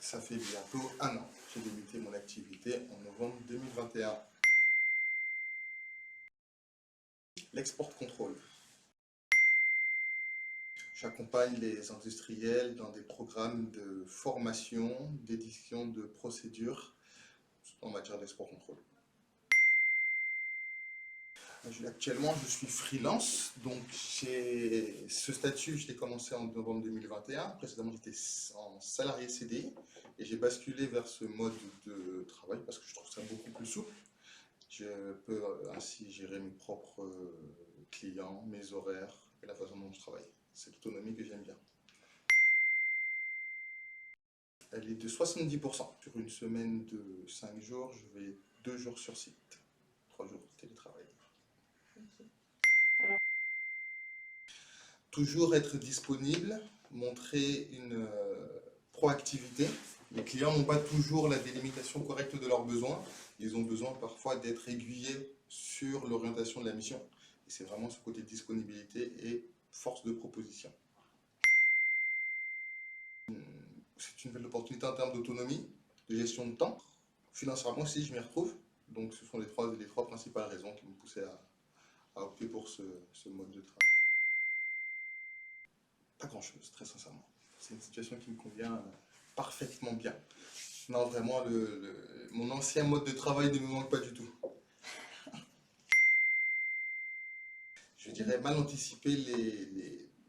Ça fait bientôt un an. J'ai débuté mon activité en novembre 2021. L'export control. J'accompagne les industriels dans des programmes de formation, d'édition de procédures en matière d'export control. Actuellement, je suis freelance, donc j'ai ce statut, je l'ai commencé en novembre 2021. Précédemment, j'étais en salarié CDI et j'ai basculé vers ce mode de travail parce que je trouve ça beaucoup plus souple. Je peux ainsi gérer mes propres clients, mes horaires et la façon dont je travaille. C'est l'autonomie que j'aime bien. Elle est de 70%. Sur une semaine de 5 jours, je vais 2 jours sur site, 3 jours de télétravail. Okay. Alors... Toujours être disponible, montrer une proactivité. Les clients n'ont pas toujours la délimitation correcte de leurs besoins. Ils ont besoin parfois d'être aiguillés sur l'orientation de la mission. Et c'est vraiment ce côté disponibilité et force de proposition. C'est une belle opportunité en termes d'autonomie, de gestion de temps. Financièrement aussi, je m'y retrouve. Donc ce sont les trois principales raisons qui m'ont poussé à opter pour ce mode de travail. Pas grand-chose, très sincèrement. C'est une situation qui me convient parfaitement bien. Non, vraiment, mon ancien mode de travail ne me manque pas du tout. Je dirais mal anticiper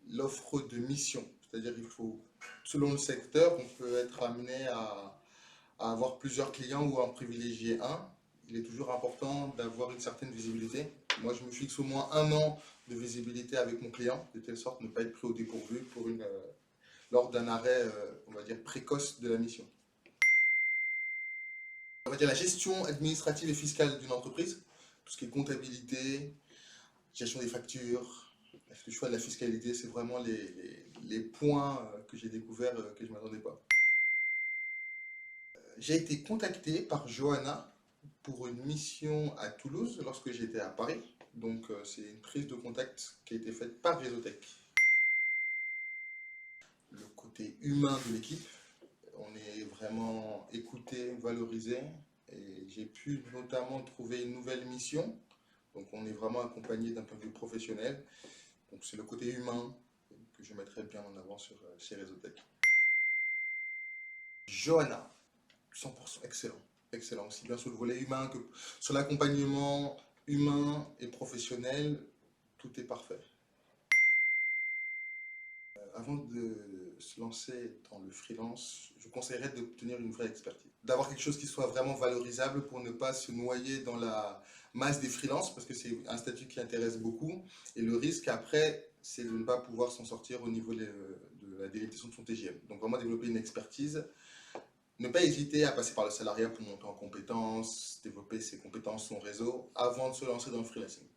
l'offre de mission. C'est-à-dire qu'il faut, selon le secteur, on peut être amené à avoir plusieurs clients ou à en privilégier un. Il est toujours important d'avoir une certaine visibilité. Moi, je me fixe au moins 1 an de visibilité avec mon client, de telle sorte ne pas être pris au dépourvu lors d'un arrêt, on va dire, précoce de la mission. On va dire la gestion administrative et fiscale d'une entreprise, tout ce qui est comptabilité, gestion des factures, le choix de la fiscalité, c'est vraiment les points que j'ai découverts que je ne m'attendais pas. J'ai été contacté par Johanna pour une mission à Toulouse lorsque j'étais à Paris. Donc c'est une prise de contact qui a été faite par Réseautech. Le côté humain de l'équipe, on est vraiment écouté, valorisé. Et j'ai pu notamment trouver une nouvelle mission. Donc on est vraiment accompagné d'un point de vue professionnel. Donc c'est le côté humain que je mettrais bien en avant chez Réseautech. Johanna, 100% excellent. Excellent, aussi bien sur le volet humain que sur l'accompagnement humain et professionnel, tout est parfait. Avant de se lancer dans le freelance, je conseillerais d'obtenir une vraie expertise. D'avoir quelque chose qui soit vraiment valorisable pour ne pas se noyer dans la masse des freelances, parce que c'est un statut qui intéresse beaucoup. Et le risque après, c'est de ne pas pouvoir s'en sortir au niveau de la délimitation de son TGM. Donc vraiment développer une expertise. Ne pas hésiter à passer par le salariat pour monter en compétences, développer ses compétences, son réseau, avant de se lancer dans le freelancing.